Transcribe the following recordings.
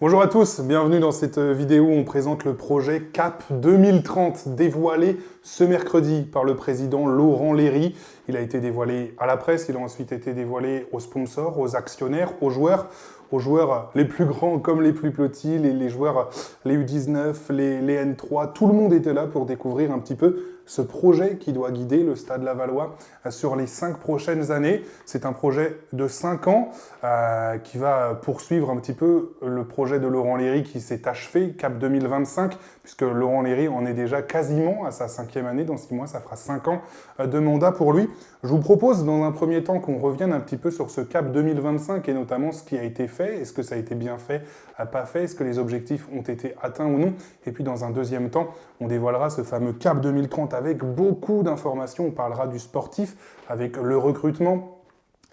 Bonjour à tous, bienvenue dans cette vidéo où on présente le projet CAP 2030 dévoilé ce mercredi par le président Laurent Léry. Il a été dévoilé à la presse, il a ensuite été dévoilé aux sponsors, aux actionnaires, aux joueurs les plus grands comme les plus petits, les joueurs, les U19, les N3, tout le monde était là pour découvrir un petit peu ce projet qui doit guider le Stade Lavallois sur les 5 prochaines années. C'est un projet de 5 ans qui va poursuivre un petit peu le projet de Laurent Léry qui s'est achevé, CAP 2025, puisque Laurent Léry en est déjà quasiment à sa 5e année. Dans 6 mois, ça fera 5 ans de mandat pour lui. Je vous propose dans un premier temps qu'on revienne un petit peu sur ce CAP 2025 et notamment ce qui a été fait. Est-ce que ça a été bien fait, pas fait? Est-ce que les objectifs ont été atteints ou non? Et puis dans un deuxième temps, on dévoilera ce fameux CAP 2030 avec beaucoup d'informations. On parlera du sportif, avec le recrutement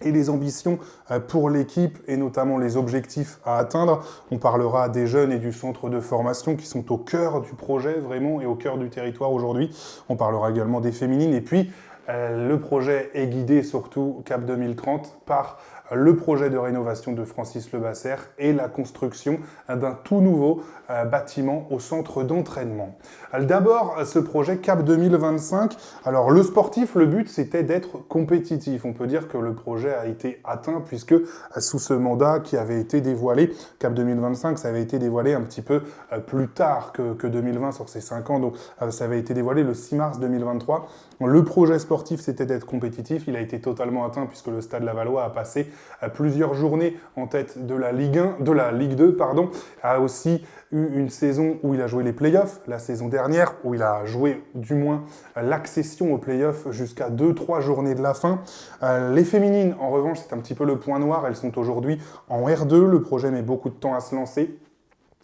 et les ambitions pour l'équipe et notamment les objectifs à atteindre. On parlera des jeunes et du centre de formation qui sont au cœur du projet vraiment et au cœur du territoire aujourd'hui. On parlera également des féminines et puis le projet est guidé surtout CAP 2030 par le projet de rénovation de Francis Lebassère et la construction d'un tout nouveau bâtiment au centre d'entraînement. D'abord, ce projet CAP 2025. Alors, le sportif, le but, c'était d'être compétitif. On peut dire que le projet a été atteint puisque sous ce mandat qui avait été dévoilé, CAP 2025, ça avait été dévoilé un petit peu plus tard que 2020 sur ces 5 ans. Donc, ça avait été dévoilé le 6 mars 2023. Le projet sportif, c'était d'être compétitif. Il a été totalement atteint puisque le Stade Lavallois a passé plusieurs journées en tête de la Ligue 1, de la Ligue 2, pardon, a aussi eu une saison où il a joué les playoffs, la saison dernière, où il a joué du moins l'accession aux playoffs jusqu'à 2-3 journées de la fin. Les féminines, en revanche, c'est un petit peu le point noir. Elles sont aujourd'hui en R2. Le projet met beaucoup de temps à se lancer.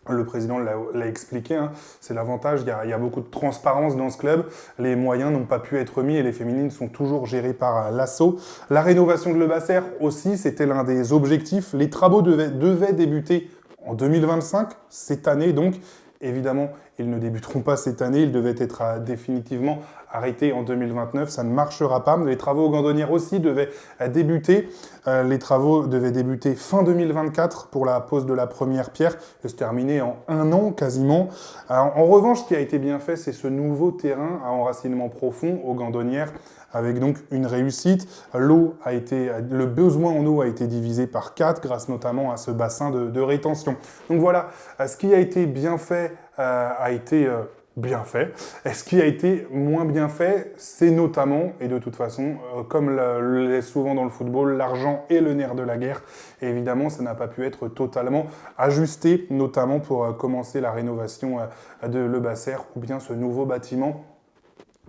Le président l'a expliqué, hein, c'est l'avantage, il y a beaucoup de transparence dans ce club, les moyens n'ont pas pu être mis et les féminines sont toujours gérées par l'assaut. La rénovation de Lebassère aussi, c'était l'un des objectifs. Les travaux devaient débuter en 2025, cette année donc. Évidemment, ils ne débuteront pas cette année, ils devaient être définitivement arrêtés en 2029, ça ne marchera pas. Les travaux aux Gandonnières aussi devaient débuter. Les travaux devaient débuter fin 2024 pour la pose de la première pierre et se terminer en 1 an quasiment. En revanche, ce qui a été bien fait, c'est ce nouveau terrain à enracinement profond aux Gandonnières, avec donc une réussite. Le besoin en eau a été divisé par 4 grâce notamment à ce bassin de rétention. Donc voilà, ce qui a été bien fait a été bien fait. Et ce qui a été moins bien fait, c'est notamment, et de toute façon, comme l'est souvent dans le football, l'argent est le nerf de la guerre. Et évidemment, ça n'a pas pu être totalement ajusté, notamment pour commencer la rénovation de Lebassère ou bien ce nouveau bâtiment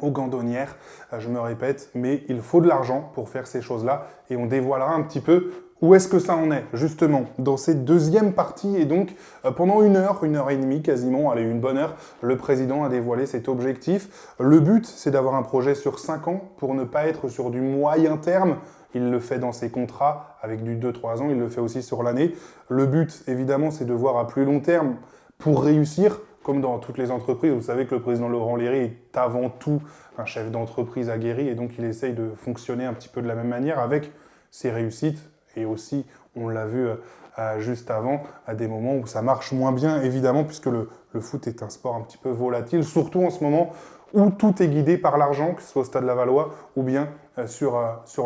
aux Gandonnières, je me répète, mais il faut de l'argent pour faire ces choses-là et on dévoilera un petit peu où est-ce que ça en est, justement, dans cette deuxième partie. Et donc, pendant 1 heure et demie quasiment, allez, une bonne heure, le président a dévoilé cet objectif. Le but, c'est d'avoir un projet sur 5 ans pour ne pas être sur du moyen terme. Il le fait dans ses contrats avec du 2-3 ans, il le fait aussi sur l'année. Le but, évidemment, c'est de voir à plus long terme pour réussir. Comme dans toutes les entreprises, vous savez que le président Laurent Léry est avant tout un chef d'entreprise aguerri et donc il essaye de fonctionner un petit peu de la même manière avec ses réussites et aussi, on l'a vu juste avant, à des moments où ça marche moins bien évidemment puisque le foot est un sport un petit peu volatile, surtout en ce moment où tout est guidé par l'argent, que ce soit au Stade Lavallois ou bien sur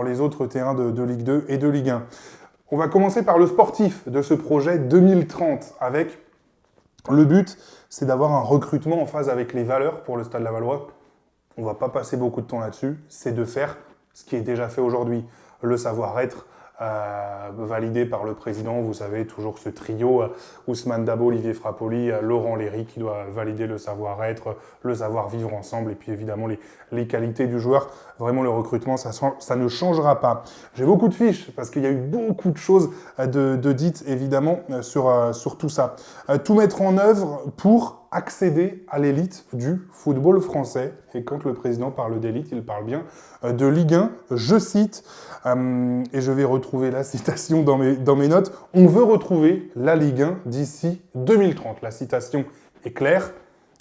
les autres terrains de Ligue 2 et de Ligue 1. On va commencer par le sportif de ce projet 2030 avec le but, c'est d'avoir un recrutement en phase avec les valeurs pour le Stade Lavallois. On ne va pas passer beaucoup de temps là-dessus. C'est de faire ce qui est déjà fait aujourd'hui. Le savoir-être validé par le président. Vous savez, toujours ce trio, Ousmane Dabo, Olivier Frappoli, Laurent Léry qui doit valider le savoir-être, le savoir-vivre ensemble et puis évidemment les qualités du joueur. Vraiment, le recrutement, ça ne changera pas. J'ai beaucoup de fiches parce qu'il y a eu beaucoup de choses de dites évidemment sur tout ça. Tout mettre en œuvre pour accéder à l'élite du football français. Et quand le président parle d'élite, il parle bien de Ligue 1. Je cite, et je vais retrouver la citation dans mes notes, « On veut retrouver la Ligue 1 d'ici 2030 ». La citation est claire.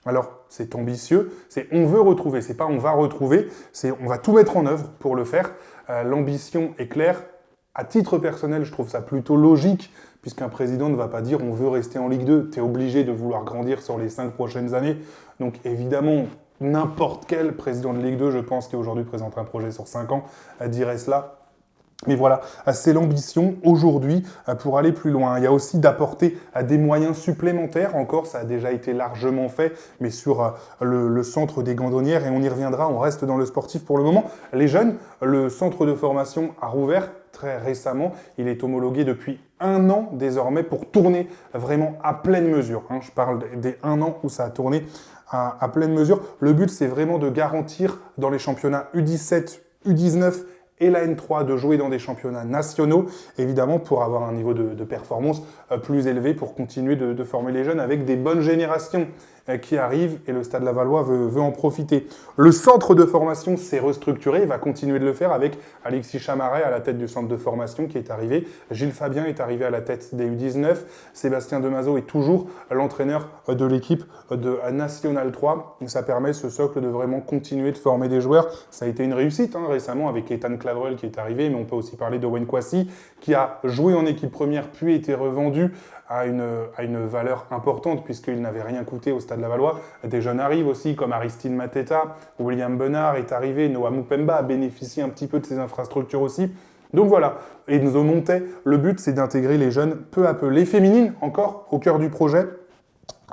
Alors, c'est ambitieux, c'est « on veut retrouver », c'est pas « on va retrouver », c'est « on va tout mettre en œuvre pour le faire ». L'ambition est claire. À titre personnel, je trouve ça plutôt logique, puisqu'un président ne va pas dire on veut rester en Ligue 2, tu es obligé de vouloir grandir sur les 5 prochaines années. Donc évidemment, n'importe quel président de Ligue 2, je pense, qui aujourd'hui présente un projet sur 5 ans, dirait cela. Mais voilà, c'est l'ambition aujourd'hui pour aller plus loin. Il y a aussi d'apporter des moyens supplémentaires. Encore, ça a déjà été largement fait, mais sur le centre des Gandonnières, et on y reviendra, on reste dans le sportif pour le moment. Les jeunes, le centre de formation a rouvert très récemment. Il est homologué depuis 1 an désormais pour tourner vraiment à pleine mesure. Je parle des 1 an où ça a tourné à pleine mesure. Le but, c'est vraiment de garantir dans les championnats U17, U19 et la N3 de jouer dans des championnats nationaux, évidemment pour avoir un niveau de performance plus élevé, pour continuer de former les jeunes avec des bonnes générations qui arrivent, et le Stade Lavallois veut en profiter. Le centre de formation s'est restructuré, il va continuer de le faire avec Alexis Chamaret à la tête du centre de formation qui est arrivé, Gilles Fabien est arrivé à la tête des U19, Sébastien Demazo est toujours l'entraîneur de l'équipe de National 3, et ça permet ce socle de vraiment continuer de former des joueurs. Ça a été une réussite récemment avec Ethan Clavreul qui est arrivé, mais on peut aussi parler d'Owen Kwasi qui a joué en équipe première puis été revendu à une valeur importante puisqu'il n'avait rien coûté au Stade Lavallois. Des jeunes arrivent aussi comme Aristide Mateta, William Benard est arrivé, Noah Mupemba a bénéficié un petit peu de ces infrastructures aussi. Donc voilà, Enzo Montet, le but c'est d'intégrer les jeunes peu à peu. Les féminines, encore au cœur du projet.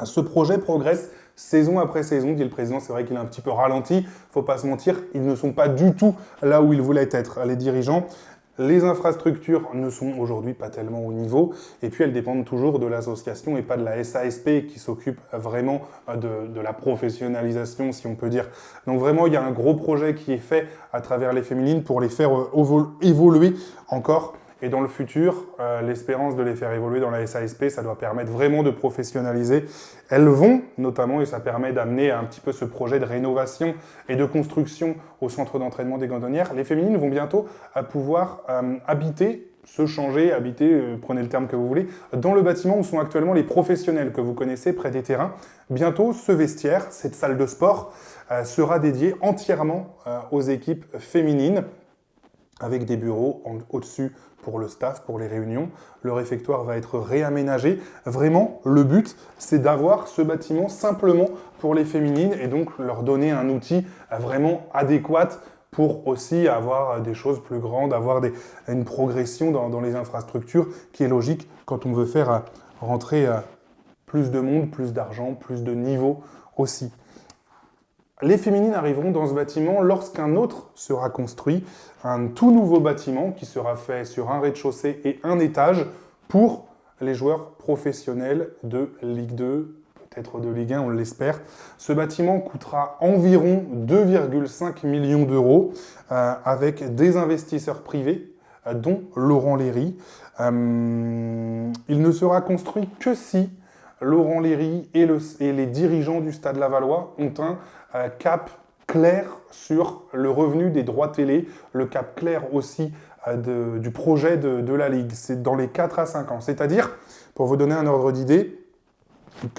Ce projet progresse saison après saison, dit le président. C'est vrai qu'il a un petit peu ralenti, faut pas se mentir, ils ne sont pas du tout là où ils voulaient être, les dirigeants. Les infrastructures ne sont aujourd'hui pas tellement au niveau, et puis elles dépendent toujours de l'association et pas de la SASP qui s'occupe vraiment de la professionnalisation, si on peut dire. Donc vraiment, il y a un gros projet qui est fait à travers les féminines pour les faire évoluer encore. Et dans le futur, l'espérance de les faire évoluer dans la SASP, ça doit permettre vraiment de professionnaliser. Elles vont notamment, et ça permet d'amener un petit peu ce projet de rénovation et de construction au centre d'entraînement des Gandonnières. Les féminines vont bientôt pouvoir habiter, se changer, habiter, prenez le terme que vous voulez, dans le bâtiment où sont actuellement les professionnels que vous connaissez près des terrains. Bientôt, ce vestiaire, cette salle de sport, sera dédiée entièrement aux équipes féminines, avec des bureaux au-dessus pour le staff, pour les réunions. Le réfectoire va être réaménagé. Vraiment, le but, c'est d'avoir ce bâtiment simplement pour les féminines et donc leur donner un outil vraiment adéquat pour aussi avoir des choses plus grandes, avoir une progression dans les infrastructures qui est logique quand on veut faire rentrer plus de monde, plus d'argent, plus de niveau aussi. Les féminines arriveront dans ce bâtiment lorsqu'un autre sera construit, un tout nouveau bâtiment qui sera fait sur un rez-de-chaussée et un étage pour les joueurs professionnels de Ligue 2, peut-être de Ligue 1, on l'espère. Ce bâtiment coûtera environ 2,5 millions d'euros avec des investisseurs privés, dont Laurent Léry. Il ne sera construit que si Laurent Léry et les dirigeants du Stade Lavallois ont un cap clair sur le revenu des droits télé, le cap clair aussi du projet de la Ligue. C'est dans les 4 à 5 ans. C'est-à-dire, pour vous donner un ordre d'idée,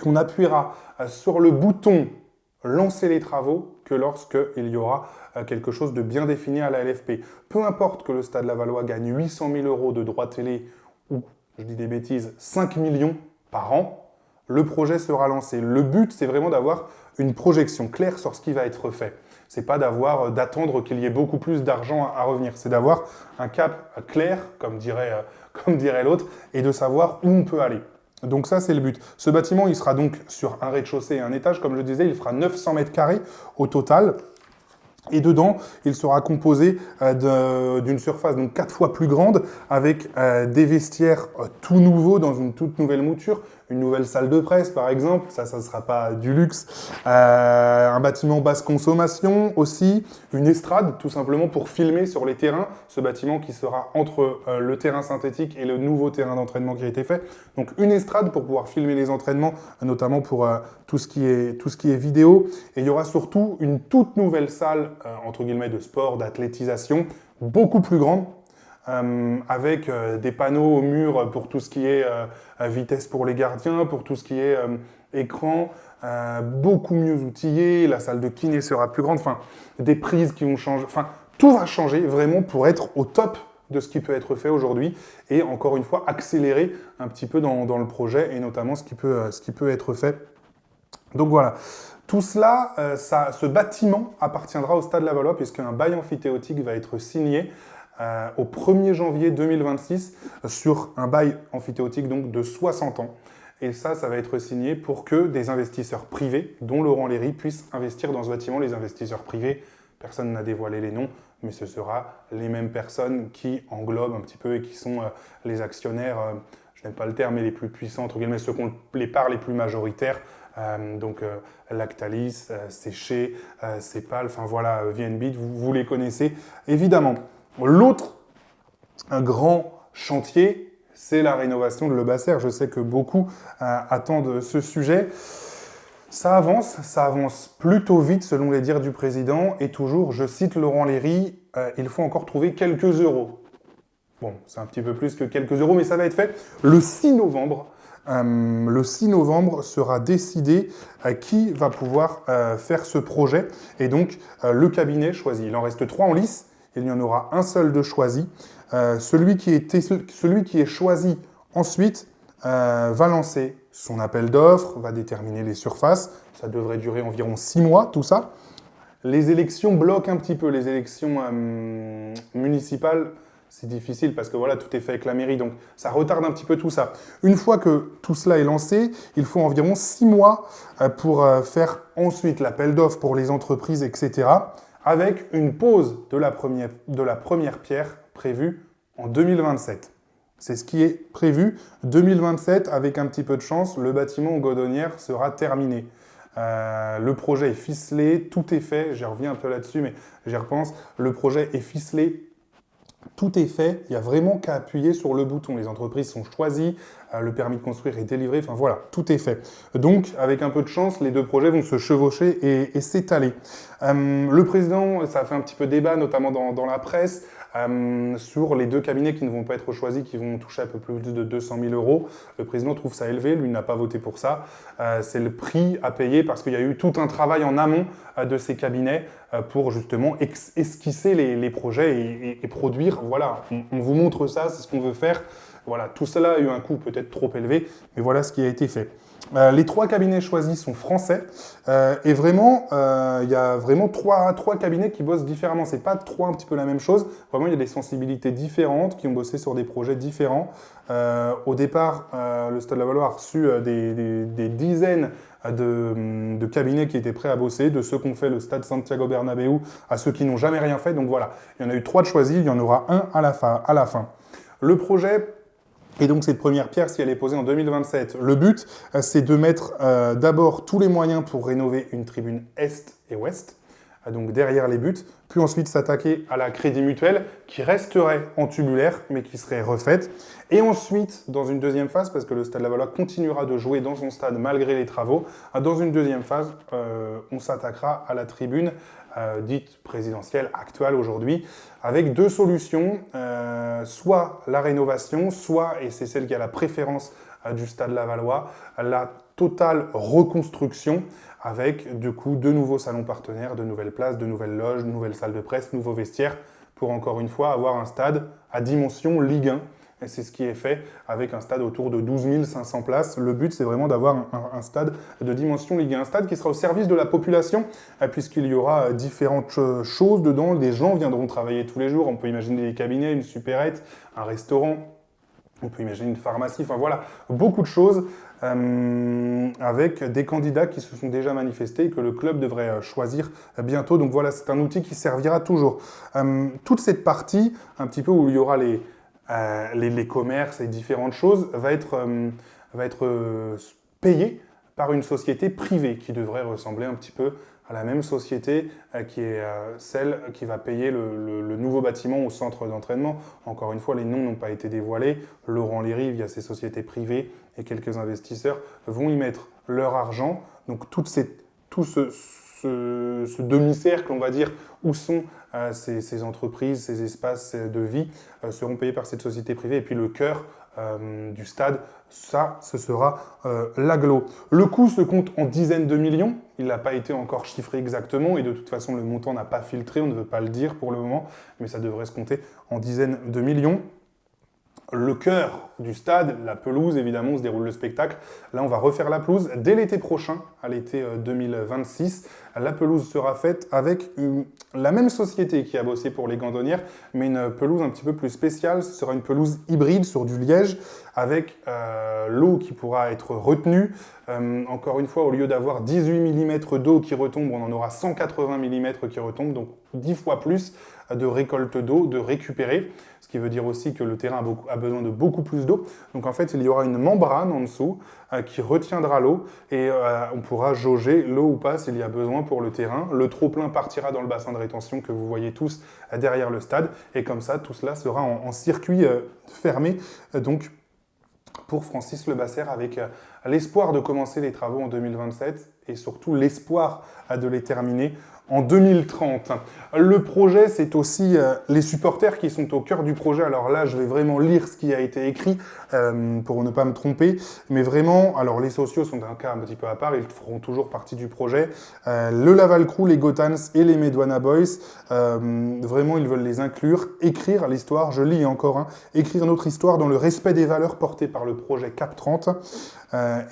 qu'on appuiera sur le bouton « Lancer les travaux » que lorsqu'il y aura quelque chose de bien défini à la LFP. Peu importe que le Stade Lavallois gagne 800 000 euros de droits télé ou, je dis des bêtises, 5 millions par an, le projet sera lancé. Le but, c'est vraiment d'avoir une projection claire sur ce qui va être fait. C'est pas d'attendre qu'il y ait beaucoup plus d'argent à revenir. C'est d'avoir un cap clair, comme dirait l'autre, et de savoir où on peut aller. Donc ça, c'est le but. Ce bâtiment, il sera donc sur un rez-de-chaussée et un étage. Comme je le disais, il fera 900 mètres carrés au total. Et dedans, il sera composé d'une surface donc 4 fois plus grande, avec des vestiaires tout nouveaux dans une toute nouvelle mouture, une nouvelle salle de presse par exemple, ça ne sera pas du luxe, un bâtiment basse consommation aussi, une estrade tout simplement pour filmer sur les terrains, ce bâtiment qui sera entre le terrain synthétique et le nouveau terrain d'entraînement qui a été fait. Donc une estrade pour pouvoir filmer les entraînements, notamment pour tout ce qui est vidéo. Et il y aura surtout une toute nouvelle salle, entre guillemets, de sport, d'athlétisation, beaucoup plus grande, avec des panneaux au mur pour tout ce qui est vitesse pour les gardiens, pour tout ce qui est écran, beaucoup mieux outillé, la salle de kiné sera plus grande, enfin, des prises qui vont changer, enfin, tout va changer vraiment pour être au top de ce qui peut être fait aujourd'hui et encore une fois accélérer un petit peu dans le projet et notamment ce qui peut être fait. Donc voilà, tout cela, ce bâtiment appartiendra au Stade Lavallois puisqu'un bail amphithéotique va être signé au 1er janvier 2026 sur un bail amphithéotique donc de 60 ans. Et ça va être signé pour que des investisseurs privés, dont Laurent Léry, puissent investir dans ce bâtiment. Les investisseurs privés, personne n'a dévoilé les noms, mais ce sera les mêmes personnes qui englobent un petit peu et qui sont les actionnaires, je n'aime pas le terme, mais les plus puissants, entre guillemets, ceux qui ont les parts les plus majoritaires. Donc Lactalis, Séché, Cepal, enfin voilà, VNB, vous les connaissez évidemment. L'autre grand chantier, c'est la rénovation de Lebassère. Je sais que beaucoup attendent ce sujet. Ça avance plutôt vite selon les dires du président. Et toujours, je cite Laurent Léry, il faut encore trouver quelques euros. Bon, c'est un petit peu plus que quelques euros, mais ça va être fait le 6 novembre. Le 6 novembre sera décidé qui va pouvoir faire ce projet. Et donc, le cabinet choisi. Il en reste 3 en lice. Il y en aura un seul de choisi. Celui qui est choisi ensuite va lancer son appel d'offres, va déterminer les surfaces. Ça devrait durer environ 6 mois, tout ça. Les élections bloquent un petit peu. Les élections municipales, c'est difficile parce que voilà, tout est fait avec la mairie. Donc, ça retarde un petit peu tout ça. Une fois que tout cela est lancé, il faut environ 6 mois pour faire ensuite l'appel d'offres pour les entreprises, etc. Avec une pause de la première pierre prévue en 2027. C'est ce qui est prévu. 2027, avec un petit peu de chance, le bâtiment Godonnière sera terminé. Le projet est ficelé, tout est fait. J'y reviens un peu là-dessus, mais j'y repense. Le projet est ficelé, tout est fait. Il n'y a vraiment qu'à appuyer sur le bouton. Les entreprises sont choisies, le permis de construire est délivré. Enfin voilà, tout est fait. Donc, avec un peu de chance, les deux projets vont se chevaucher et s'étaler. Le président, ça a fait un petit peu débat, notamment dans la presse, sur les deux cabinets qui ne vont pas être choisis, qui vont toucher un peu plus de 200 000 euros. Le président trouve ça élevé, lui n'a pas voté pour ça. C'est le prix à payer parce qu'il y a eu tout un travail en amont de ces cabinets pour justement esquisser les projets et produire. Voilà, on vous montre ça, c'est ce qu'on veut faire. Voilà, tout cela a eu un coût peut-être trop élevé, mais voilà ce qui a été fait. Les 3 cabinets choisis sont français et vraiment, il y a vraiment trois cabinets qui bossent différemment. C'est pas 3 un petit peu la même chose. Vraiment, il y a des sensibilités différentes qui ont bossé sur des projets différents. Au départ, le Stade Lavallois a reçu des dizaines de cabinets qui étaient prêts à bosser, de ceux qu'ont fait le Stade Santiago Bernabéu à ceux qui n'ont jamais rien fait. Donc voilà, il y en a eu 3 de choisis, il y en aura un à la fin. Le projet. Et donc cette première pierre, si elle est posée en 2027, le but, c'est de mettre d'abord tous les moyens pour rénover une tribune Est et Ouest, donc derrière les buts, puis ensuite s'attaquer à la Crédit Mutuel, qui resterait en tubulaire, mais qui serait refaite. Et ensuite, dans une deuxième phase, parce que le Stade Lavallois continuera de jouer dans son stade malgré les travaux, dans une deuxième phase, on s'attaquera à la tribune dite présidentielle actuelle aujourd'hui, avec 2 solutions, soit la rénovation, soit, et c'est celle qui a la préférence du Stade Lavallois, la totale reconstruction avec du coup 2 nouveaux salons partenaires, de nouvelles places, de nouvelles loges, de nouvelles salles de presse, nouveaux vestiaires, pour encore une fois avoir un stade à dimension Ligue 1. Et c'est ce qui est fait avec un stade autour de 12 500 places. Le but, c'est vraiment d'avoir un stade de dimension Ligue 1. Un stade qui sera au service de la population, puisqu'il y aura différentes choses dedans. Des gens viendront travailler tous les jours. On peut imaginer des cabinets, une supérette, un restaurant. On peut imaginer une pharmacie. Enfin voilà, beaucoup de choses avec des candidats qui se sont déjà manifestés et que le club devrait choisir bientôt. Donc voilà, c'est un outil qui servira toujours. Toute cette partie, un petit peu où il y aura les commerces et différentes choses, va être payé par une société privée qui devrait ressembler un petit peu à la même société qui est celle qui va payer le nouveau bâtiment au centre d'entraînement. Encore une fois, les noms n'ont pas été dévoilés. Laurent Léry, via ses sociétés privées et quelques investisseurs, vont y mettre leur argent. Donc tout ce demi-cercle, on va dire, où sont ces entreprises, ces espaces de vie, seront payés par cette société privée. Et puis le cœur du stade. Ça, ce sera l'agglo. Le coût se compte en dizaines de millions. Il n'a pas été encore chiffré exactement et de toute façon, le montant n'a pas filtré. On ne veut pas le dire pour le moment, mais ça devrait se compter en dizaines de millions. Le cœur du stade, la pelouse, évidemment, où se déroule le spectacle. Là, on va refaire la pelouse dès l'été prochain, à l'été 2026. La pelouse sera faite avec la même société qui a bossé pour les Gandonnières, mais une pelouse un petit peu plus spéciale. Ce sera une pelouse hybride sur du liège, avec l'eau qui pourra être retenue. Encore une fois, au lieu d'avoir 18 mm d'eau qui retombe, on en aura 180 mm qui retombent, donc 10 fois plus de récolte d'eau, de récupérer. Ce qui veut dire aussi que le terrain a besoin de beaucoup plus d'eau. Donc en fait, il y aura une membrane en dessous qui retiendra l'eau et on pourra jauger l'eau ou pas s'il y a besoin pour le terrain. Le trop-plein partira dans le bassin de rétention que vous voyez tous derrière le stade. Et comme ça, tout cela sera en circuit fermé. Donc pour Francis Lebasseur, avec l'espoir de commencer les travaux en 2027 et surtout l'espoir de les terminer en 2030. Le projet, c'est aussi les supporters qui sont au cœur du projet. Alors là, je vais vraiment lire ce qui a été écrit pour ne pas me tromper. Mais vraiment, alors les socios sont un cas un petit peu à part, ils feront toujours partie du projet. Le Laval Crew, les Gotans et les Medwana Boys, vraiment, ils veulent les inclure, écrire l'histoire, je lis encore, écrire notre histoire dans le respect des valeurs portées par le projet CAP 30.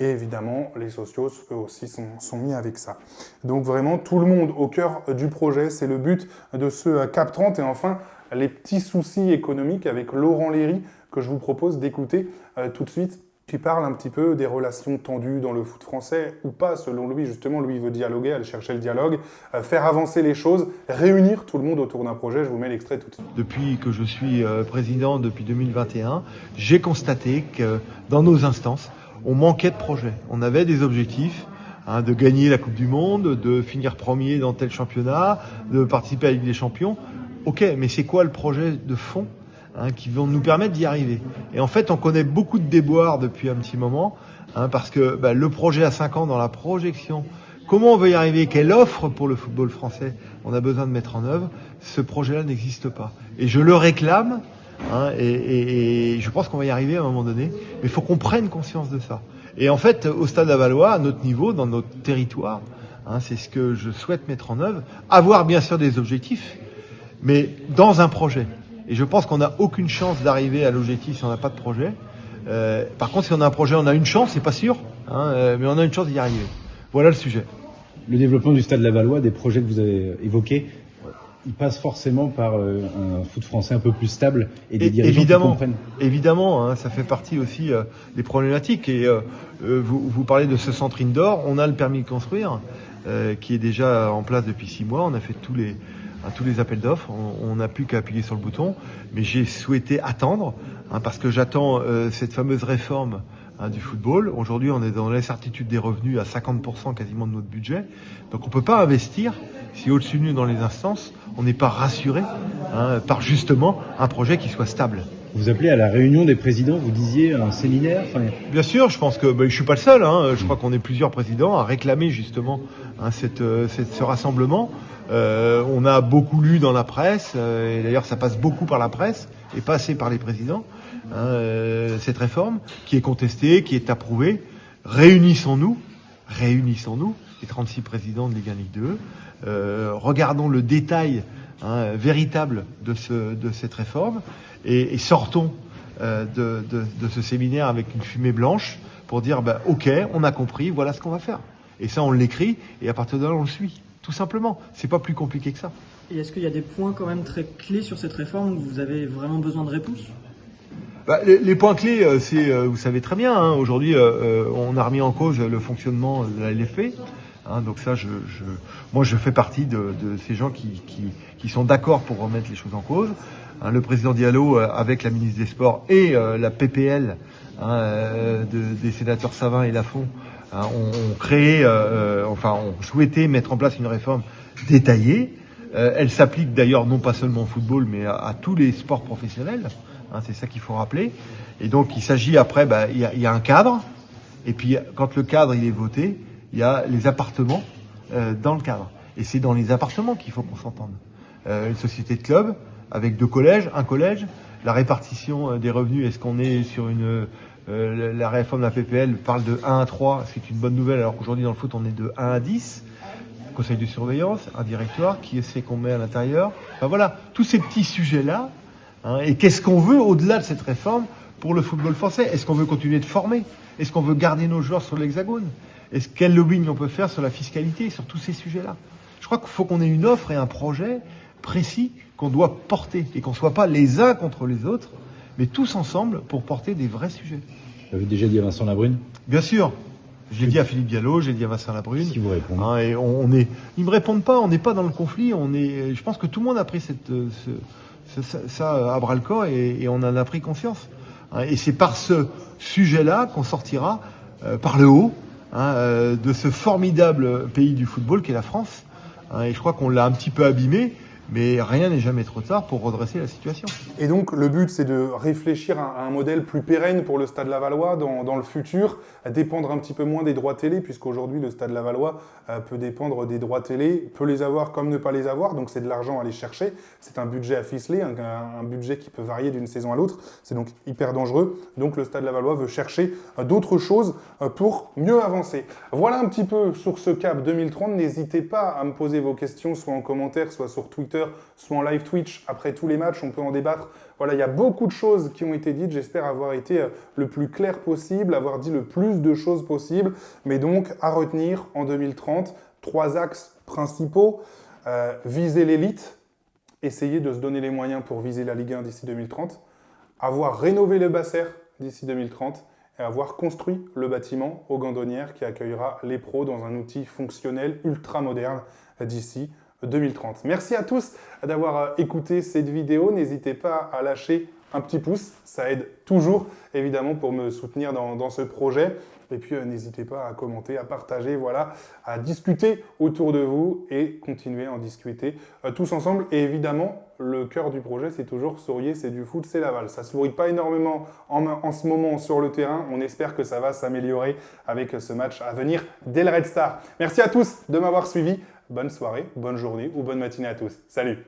Et évidemment, les socios, eux aussi, sont mis avec ça. Donc vraiment, tout le monde au cœur du projet, c'est le but de ce CAP 30. Et enfin, les petits soucis économiques avec Laurent Léry, que je vous propose d'écouter tout de suite, qui parle un petit peu des relations tendues dans le foot français, ou pas, selon lui. Justement, lui, il veut dialoguer, aller chercher le dialogue, faire avancer les choses, réunir tout le monde autour d'un projet. Je vous mets l'extrait tout de suite. Depuis que je suis président, depuis 2021, j'ai constaté que dans nos instances, on manquait de projets. On avait des objectifs, de gagner la Coupe du Monde, de finir premier dans tel championnat, de participer à la Ligue des Champions. Ok, mais c'est quoi le projet de fond qui vont nous permettre d'y arriver? Et en fait, on connaît beaucoup de déboires depuis un petit moment, parce que le projet à 5 ans dans la projection, comment on veut y arriver, quelle offre pour le football français on a besoin de mettre en œuvre, ce projet-là n'existe pas. Et je le réclame, et je pense qu'on va y arriver à un moment donné, mais il faut qu'on prenne conscience de ça. Et en fait, au Stade Lavallois, à notre niveau, dans notre territoire, c'est ce que je souhaite mettre en œuvre, avoir bien sûr des objectifs, mais dans un projet. Et je pense qu'on n'a aucune chance d'arriver à l'objectif si on n'a pas de projet. Par contre, si on a un projet, on a une chance, c'est pas sûr, mais on a une chance d'y arriver. Voilà le sujet. Le développement du Stade Lavallois, des projets que vous avez évoqués, il passe forcément par un foot français un peu plus stable et des dirigeants qui comprennent. Évidemment, ça fait partie aussi des problématiques. Et vous parlez de ce centre indoor, on a le permis de construire qui est déjà en place depuis 6 mois. On a fait tous les appels d'offres, on n'a plus qu'à appuyer sur le bouton. Mais j'ai souhaité attendre, parce que j'attends cette fameuse réforme du football. Aujourd'hui, on est dans l'incertitude des revenus à 50% quasiment de notre budget. Donc on peut pas investir si au-dessus de nous dans les instances, on n'est pas rassuré par justement un projet qui soit stable. Vous appelez à la réunion des présidents, vous disiez un séminaire. Bien sûr, je pense que je suis pas le seul. Je crois qu'on est plusieurs présidents à réclamer justement ce rassemblement. On a beaucoup lu dans la presse, et d'ailleurs ça passe beaucoup par la presse et pas assez par les présidents. Cette réforme qui est contestée, qui est approuvée. Réunissons-nous, les 36 présidents de Ligue 1, Ligue 2. Regardons le détail véritable de cette réforme et sortons de ce séminaire avec une fumée blanche pour dire ok, on a compris, voilà ce qu'on va faire. Et ça, on l'écrit et à partir de là, on le suit. Tout simplement. C'est pas plus compliqué que ça. Et est-ce qu'il y a des points quand même très clés sur cette réforme où vous avez vraiment besoin de réponses ? Les points clés, c'est, vous savez très bien, aujourd'hui, on a remis en cause le fonctionnement de la LFP. Donc ça, moi, je fais partie de ces gens qui sont d'accord pour remettre les choses en cause. Le président Diallo, avec la ministre des Sports et la PPL des sénateurs Savin et Lafont, ont créé, ont souhaité mettre en place une réforme détaillée. Elle s'applique d'ailleurs non pas seulement au football, mais à tous les sports professionnels. C'est ça qu'il faut rappeler. Et donc, il s'agit après, il y a un cadre. Et puis, quand le cadre il est voté, il y a les appartements dans le cadre. Et c'est dans les appartements qu'il faut qu'on s'entende. Une société de club avec 2 collèges, un collège, la répartition des revenus. Est-ce qu'on est sur la réforme de la PPL parle de 1 à 3, ce qui est une bonne nouvelle, alors qu'aujourd'hui dans le foot on est de 1 à 10. Conseil de surveillance, un directoire, qui est-ce qu'on met à l'intérieur. Enfin voilà, tous ces petits sujets-là. Et qu'est-ce qu'on veut au-delà de cette réforme pour le football français? Est-ce qu'on veut continuer de former? Est-ce qu'on veut garder nos joueurs sur l'Hexagone? Quel lobbying on peut faire sur la fiscalité, sur tous ces sujets-là? Je crois qu'il faut qu'on ait une offre et un projet précis qu'on doit porter et qu'on ne soit pas les uns contre les autres, mais tous ensemble pour porter des vrais sujets. Vous avez déjà dit à Vincent Labrune? Bien sûr. Je l'ai dit à Philippe Diallo, j'ai dit à Vincent Labrune. Qui vous répond? Et ils me répondent pas, on n'est pas dans le conflit. Je pense que tout le monde a pris ça à bras le corps et on en a pris conscience. Et c'est par ce sujet-là qu'on sortira par le haut de ce formidable pays du football qu'est la France. Et je crois qu'on l'a un petit peu abîmé. Mais rien n'est jamais trop tard pour redresser la situation. Et donc, le but, c'est de réfléchir à un modèle plus pérenne pour le Stade Lavallois dans le futur, à dépendre un petit peu moins des droits télé, puisqu'aujourd'hui, le Stade Lavallois peut dépendre des droits télé, peut les avoir comme ne pas les avoir, donc c'est de l'argent à aller chercher. C'est un budget à ficeler, un budget qui peut varier d'une saison à l'autre. C'est donc hyper dangereux. Donc, le Stade Lavallois veut chercher d'autres choses pour mieux avancer. Voilà un petit peu sur ce cap 2030. N'hésitez pas à me poser vos questions, soit en commentaire, soit sur Twitter, soit en live Twitch. Après tous les matchs, on peut en débattre. Voilà, il y a beaucoup de choses qui ont été dites. J'espère avoir été le plus clair possible, avoir dit le plus de choses possible. Mais donc, à retenir en 2030, 3 axes principaux. Viser l'élite, essayer de se donner les moyens pour viser la Ligue 1 d'ici 2030, avoir rénové le Basser d'ici 2030 et avoir construit le bâtiment aux Gandonnières qui accueillera les pros dans un outil fonctionnel ultra moderne d'ici 2030. Merci à tous d'avoir écouté cette vidéo. N'hésitez pas à lâcher un petit pouce, ça aide toujours évidemment pour me soutenir dans ce projet. Et puis n'hésitez pas à commenter, à partager, voilà, à discuter autour de vous et continuer à en discuter tous ensemble. Et évidemment, le cœur du projet, c'est toujours souriez, c'est du foot, c'est Laval. Ça ne sourit pas énormément en ce moment sur le terrain. On espère que ça va s'améliorer avec ce match à venir dès le Red Star. Merci à tous de m'avoir suivi. Bonne soirée, bonne journée ou bonne matinée à tous. Salut!